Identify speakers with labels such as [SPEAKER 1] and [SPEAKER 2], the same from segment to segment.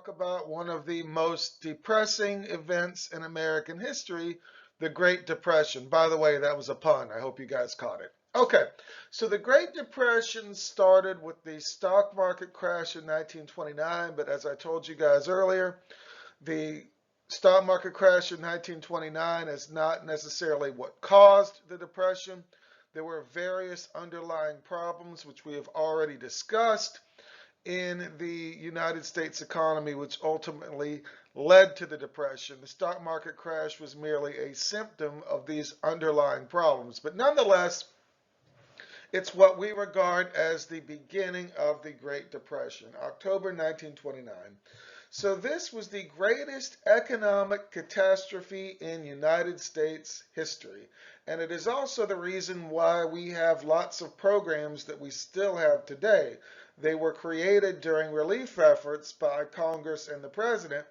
[SPEAKER 1] talk about one of the most depressing events in American history, the Great Depression. By the way, that was a pun. I hope you guys caught it. Okay, so the Great Depression started with the stock market crash in 1929, but as I told you guys earlier, the stock market crash in 1929 is not necessarily what caused the depression. There were various underlying problems which we have already discussed in the United States economy, which ultimately led to the depression. The stock market crash was merely a symptom of these underlying problems. But nonetheless, it's what we regard as the beginning of the Great Depression, October 1929. So this was the greatest economic catastrophe in United States history. And it is also the reason why we have lots of programs that we still have today. They were created during relief efforts by Congress and the President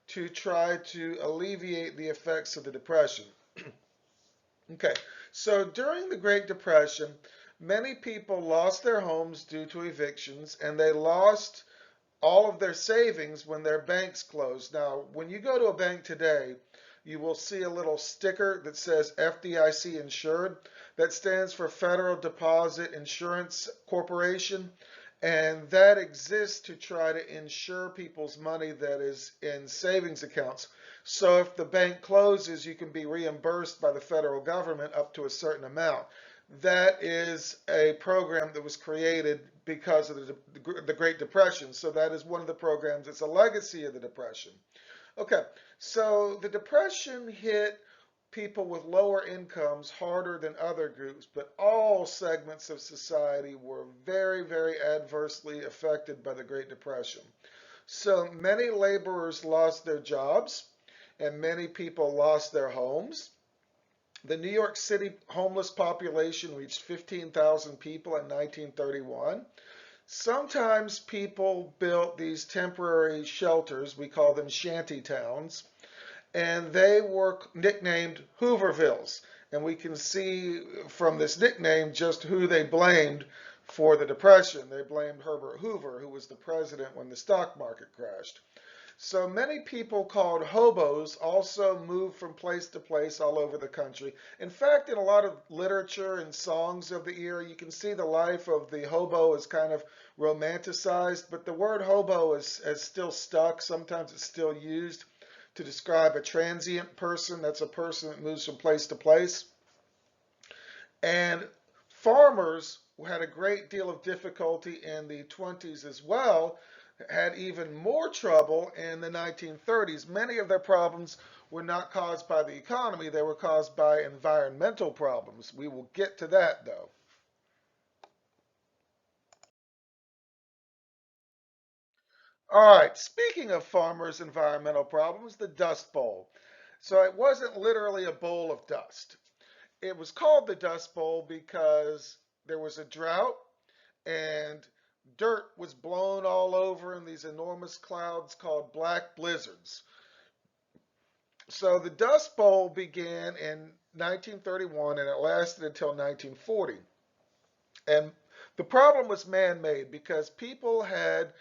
[SPEAKER 1] to try to alleviate the effects of the Depression. Okay, so during the Great Depression, many people lost their homes due to evictions, and they lost all of their savings when their banks closed. Now, when you go to a bank today, you will see a little sticker that says FDIC insured. That stands for Federal Deposit Insurance Corporation, and that exists to try to insure people's money that is in savings accounts. So if the bank closes, you can be reimbursed by the federal government up to a certain amount. That is a program that was created because of the Great Depression. So that is one of the programs. It's a legacy of the Depression. Okay, so the Depression hit people with lower incomes harder than other groups, but all segments of society were very, very adversely affected by the Great Depression. So many laborers lost their jobs, and many people lost their homes. The New York City homeless population reached 15,000 people in 1931. Sometimes people built these temporary shelters, we call them shanty towns, and they were nicknamed Hoovervilles. And we can see from this nickname just who they blamed for the Depression. They blamed Herbert Hoover, who was the president when the stock market crashed. So many people called hobos also moved from place to place all over the country. In fact, in a lot of literature and songs of the era, you can see the life of the hobo is kind of romanticized, but the word hobo is still stuck. Sometimes it's still used to describe a transient person. That's a person that moves from place to place. And farmers had a great deal of difficulty in the 20s as well, had even more trouble in the 1930s. Many of their problems were not caused by the economy, they were caused by environmental problems. We will get to that though. All right, speaking of farmers' environmental problems, the Dust Bowl. So it wasn't literally a bowl of dust. It was called the Dust Bowl because there was a drought and dirt was blown all over in these enormous clouds called black blizzards. So the Dust Bowl began in 1931 and it lasted until 1940. And the problem was man-made because people had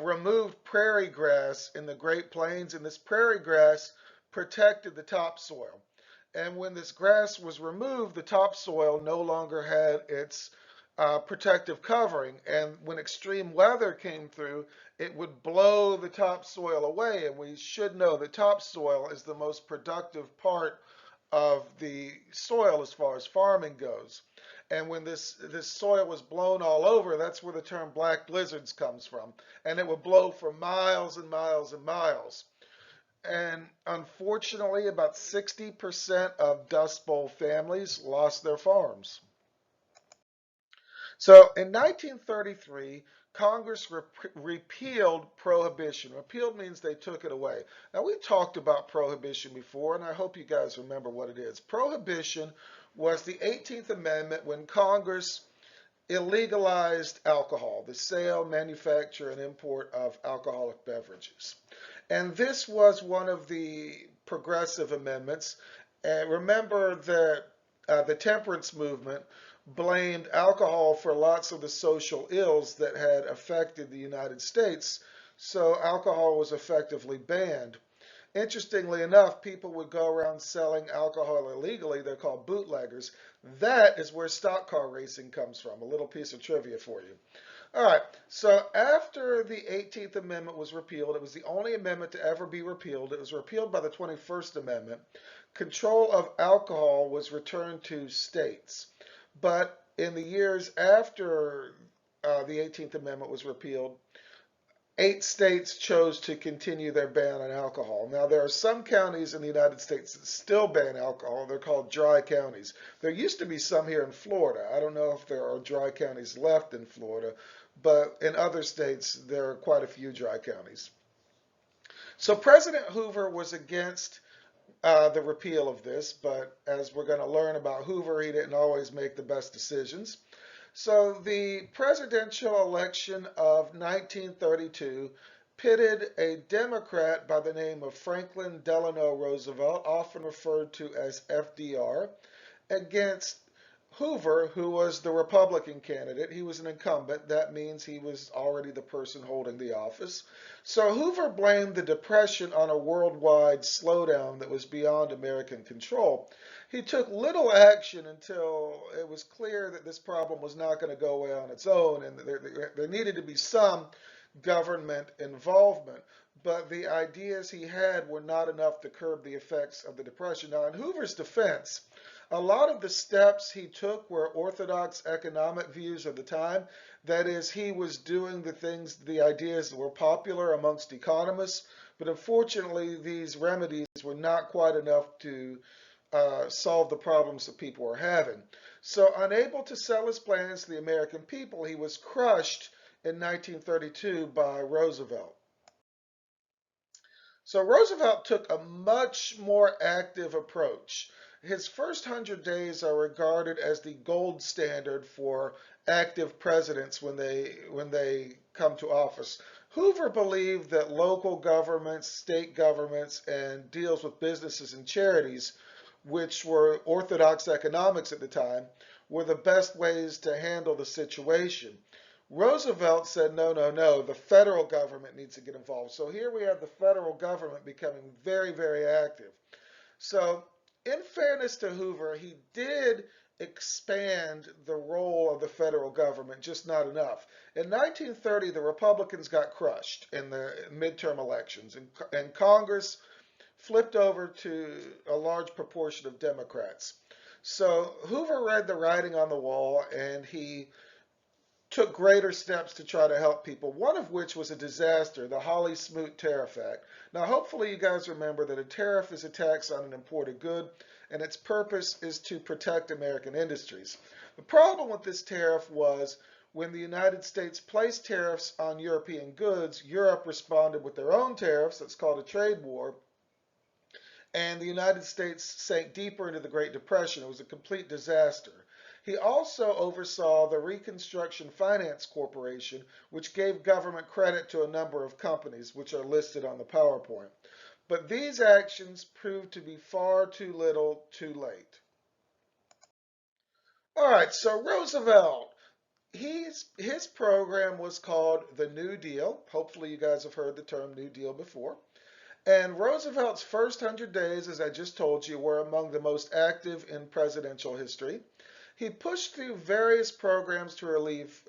[SPEAKER 1] removed prairie grass in the Great Plains, and this prairie grass protected the topsoil. And when this grass was removed, the topsoil no longer had its protective covering. And when extreme weather came through, it would blow the topsoil away. And we should know that topsoil is the most productive part of the soil as far as farming goes. And when this soil was blown all over, that's where the term black blizzards comes from. And it would blow for miles and miles and miles. And unfortunately, about 60% of Dust Bowl families lost their farms. So in 1933, Congress repealed prohibition. Repealed means they took it away. Now, we talked about prohibition before, and I hope you guys remember what it is. Prohibition was the 18th Amendment when Congress illegalized alcohol, the sale, manufacture, and import of alcoholic beverages. And this was one of the progressive amendments. And remember that the temperance movement blamed alcohol for lots of the social ills that had affected the United States So alcohol was effectively banned. Interestingly enough, people would go around selling alcohol illegally. They're called bootleggers. That is where stock car racing comes from. A little piece of trivia for you. All right, so after the 18th Amendment was repealed, it was the only amendment to ever be repealed. It was repealed by the 21st Amendment. Control of alcohol was returned to states. But in the years after the 18th Amendment was repealed, 8 states chose to continue their ban on alcohol. Now, there are some counties in the United States that still ban alcohol. They're called dry counties. There used to be some here in Florida. I don't know if there are dry counties left in Florida, but in other states, there are quite a few dry counties. So President Hoover was against the repeal of this, but as we're going to learn about Hoover, he didn't always make the best decisions. So the presidential election of 1932 pitted a Democrat by the name of Franklin Delano Roosevelt, often referred to as FDR, against Hoover, who was the Republican candidate. He was an incumbent. That means he was already the person holding the office. So Hoover blamed the Depression on a worldwide slowdown that was beyond American control. He took little action until it was clear that this problem was not going to go away on its own, and there needed to be some government involvement. But the ideas he had were not enough to curb the effects of the Depression. Now, in Hoover's defense, a lot of the steps he took were orthodox economic views of the time. That is, he was doing the things, the ideas that were popular amongst economists, but unfortunately, these remedies were not quite enough to solve the problems that people were having. So, unable to sell his plans to the American people, he was crushed in 1932 by Roosevelt. So Roosevelt took a much more active approach. His first 100 days are regarded as the gold standard for active presidents when they come to office. Hoover believed that local governments, state governments, and deals with businesses and charities, which were orthodox economics at the time, were the best ways to handle the situation. Roosevelt said, no, no, no, the federal government needs to get involved. So here we have the federal government becoming very, very active. So, in fairness to Hoover, he did expand the role of the federal government, just not enough. In 1930, the Republicans got crushed in the midterm elections, and Congress flipped over to a large proportion of Democrats. So Hoover read the writing on the wall, and he took greater steps to try to help people, one of which was a disaster, the Hawley-Smoot Tariff Act. Now, hopefully you guys remember that a tariff is a tax on an imported good, and its purpose is to protect American industries. The problem with this tariff was when the United States placed tariffs on European goods, Europe responded with their own tariffs. That's called a trade war. And the United States sank deeper into the Great Depression. It was a complete disaster. He also oversaw the Reconstruction Finance Corporation, which gave government credit to a number of companies, which are listed on the PowerPoint. But these actions proved to be far too little, too late. All right, so Roosevelt, his program was called the New Deal. Hopefully you guys have heard the term New Deal before. And Roosevelt's first 100 days, as I just told you, were among the most active in presidential history. He pushed through various programs to relieve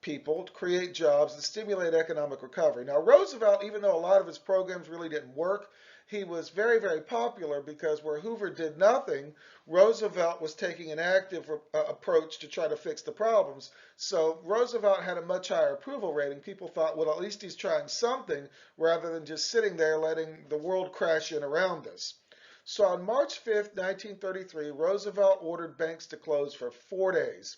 [SPEAKER 1] people, to create jobs, and stimulate economic recovery. Now, Roosevelt, even though a lot of his programs really didn't work, he was very, very popular because where Hoover did nothing, Roosevelt was taking an active approach to try to fix the problems. So Roosevelt had a much higher approval rating. People thought, well, at least he's trying something rather than just sitting there letting the world crash in around us. So on March 5th, 1933, Roosevelt ordered banks to close for 4 days.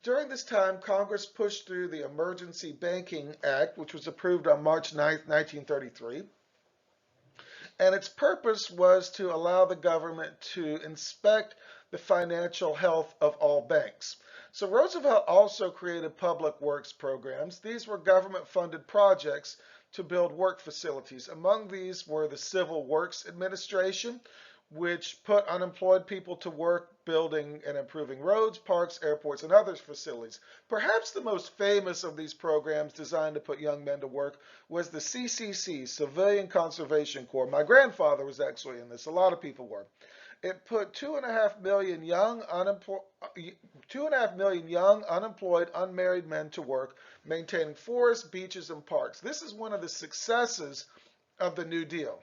[SPEAKER 1] During this time, Congress pushed through the Emergency Banking Act, which was approved on March 9th, 1933. And its purpose was to allow the government to inspect the financial health of all banks. So Roosevelt also created public works programs. These were government-funded projects to build work facilities. Among these were the Civil Works Administration, which put unemployed people to work building and improving roads, parks, airports, and other facilities. Perhaps the most famous of these programs designed to put young men to work was the CCC, Civilian Conservation Corps. My grandfather was actually in this. A lot of people were. It put 2.5 million young, unemployed, unmarried men to work maintaining forests, beaches, and parks. This is one of the successes of the New Deal.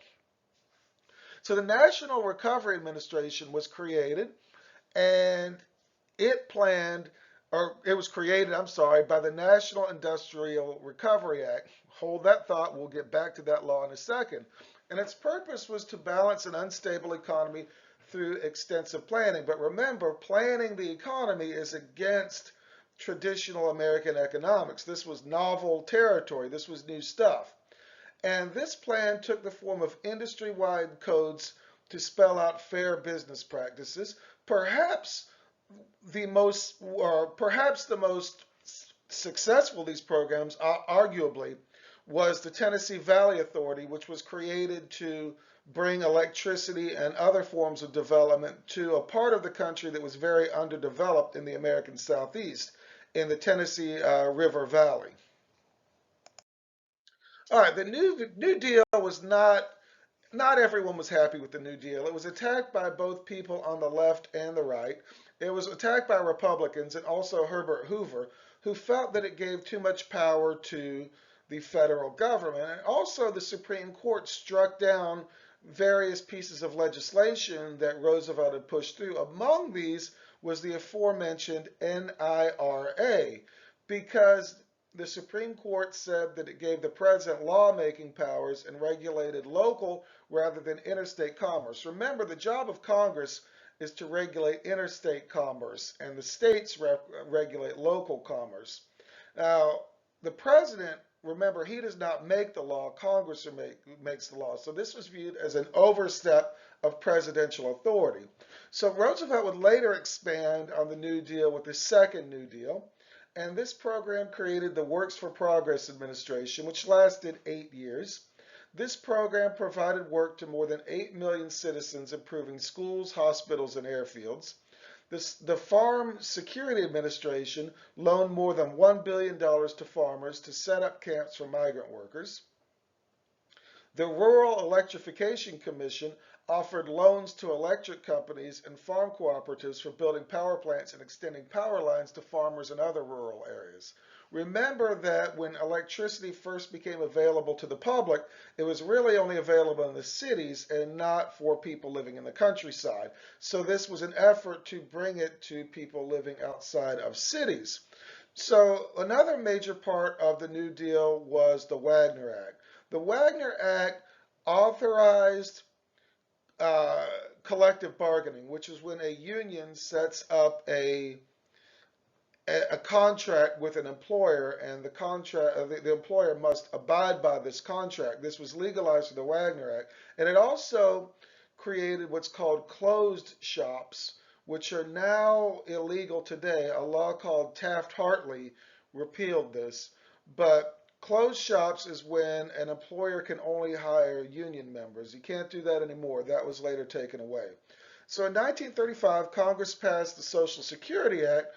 [SPEAKER 1] So the National Recovery Administration was created, and it planned, or it was created, I'm sorry, by the National Industrial Recovery Act. Hold that thought. We'll get back to that law in a second. And its purpose was to balance an unstable economy through extensive planning. But remember, planning the economy is against traditional American economics. This was novel territory. This was new stuff. And this plan took the form of industry-wide codes to spell out fair business practices. Perhaps the most successful of these programs, arguably, was the Tennessee Valley Authority, which was created to bring electricity and other forms of development to a part of the country that was very underdeveloped in the American Southeast, in the Tennessee River Valley. All right, the New Deal was not everyone was happy with the New Deal. It was attacked by both people on the left and the right. It was attacked by Republicans and also Herbert Hoover, who felt that it gave too much power to the federal government. And also the Supreme Court struck down various pieces of legislation that Roosevelt had pushed through. Among these was the aforementioned NIRA, because the Supreme Court said that it gave the president lawmaking powers and regulated local rather than interstate commerce. Remember, the job of Congress is to regulate interstate commerce, and the states regulate local commerce. Now, the president, remember, he does not make the law. Congress makes the law. So this was viewed as an overstep of presidential authority. So Roosevelt would later expand on the New Deal with the second New Deal. And this program created the Works for Progress Administration, which lasted 8 years. This program provided work to more than 8 million citizens, improving schools, hospitals, and airfields. The Farm Security Administration loaned more than $1 billion to farmers to set up camps for migrant workers. The Rural Electrification Commission offered loans to electric companies and farm cooperatives for building power plants and extending power lines to farmers in other rural areas. Remember that when electricity first became available to the public, it was really only available in the cities and not for people living in the countryside. So this was an effort to bring it to people living outside of cities. So another major part of the New Deal was the Wagner Act. The Wagner Act authorized collective bargaining, which is when a union sets up a contract with an employer, and the employer must abide by this contract. This was legalized through the Wagner Act, and it also created what's called closed shops, which are now illegal today. A law called Taft-Hartley repealed this, but closed shops is when an employer can only hire union members. You can't do that anymore. That was later taken away. So in 1935, Congress passed the Social Security Act,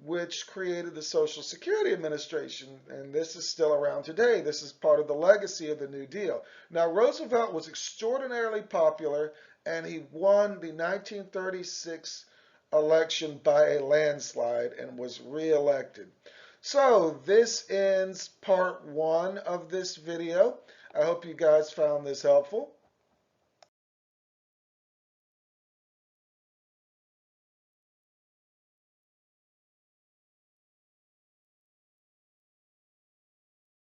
[SPEAKER 1] which created the Social Security Administration, and this is still around today. This is part of the legacy of the New Deal. Now, Roosevelt was extraordinarily popular, and he won the 1936 election by a landslide and was reelected. So this ends part 1 of this video. I hope you guys found this helpful.